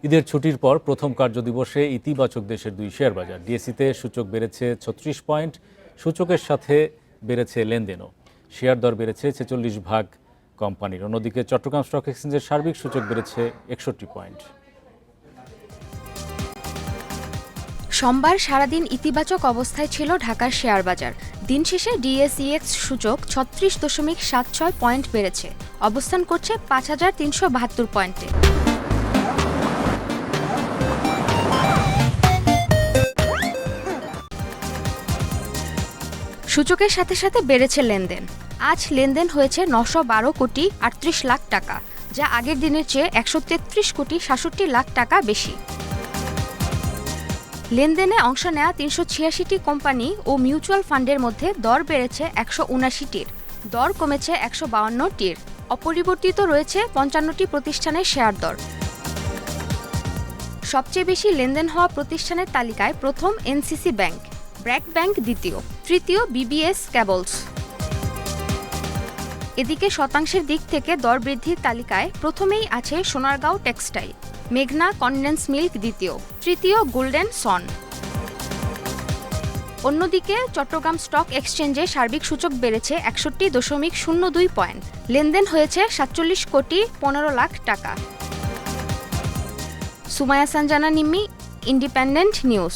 ঈদের ছুটির পর প্রথম কার্যদিবসে ইতিবাচক দেশের দুই শেয়ার বাজার। ডিএসইতে সূচক বেড়েছে ৩৬ পয়েন্ট, সূচকের সাথে বেড়েছে লেনদেনও। শেয়ার দর বেড়েছে ৪৬ ভাগ কোম্পানির। অন্যদিকে চট্টগ্রাম স্টক এক্সচেঞ্জের সার্বিক সূচক বেড়েছে ৬১ পয়েন্ট। সোমবার সারাদিন ইতিবাচক অবস্থায় ছিল ঢাকার শেয়ার বাজার। দিন শেষে ডিএসইএক্স সূচক ৩৬.৭৬ পয়েন্ট বেড়েছে, অবস্থান করছে ৫,৩৭২ পয়েন্টে। সূচকের সাথে সাথে বেড়েছে লেনদেন। আজ লেনদেন হয়েছে ৯১২ কোটি ৩৮ লাখ টাকা, যা আগের দিনের চেয়ে ১৩৩ কোটি ৬৭ লাখ টাকা বেশি। লেনদেনে অংশ নেওয়া ৩৮৬টি কোম্পানি ও মিউচুয়াল ফান্ডের মধ্যে দর বেড়েছে ১৭৯টির, দর কমেছে ১৫২টির। অপরিবর্তিত রয়েছে ৫৫টি প্রতিষ্ঠানের শেয়ার দর। সবচেয়ে বেশি লেনদেন হওয়া প্রতিষ্ঠানের তালিকায় প্রথম এনসিসি ব্যাংক, ব্র্যাক ব্যাংক দ্বিতীয়, তৃতীয় বিবিএস কেবলস। এদিকে শতাংশের দিক থেকে দর বৃদ্ধির তালিকায় প্রথমেই আছে সোনারগাঁও টেক্সটাইল, মেঘনা কনডেন্স মিল্ক দ্বিতীয়, তৃতীয় গোল্ডেন সন। অন্যদিকে চট্টগ্রাম স্টক এক্সচেঞ্জে সার্বিক সূচক বেড়েছে ৬১.০২ পয়েন্ট, লেনদেন হয়েছে ৪৭ কোটি ১৫ লাখ টাকা। Sumaiya Sanjana Nimmi, independent news.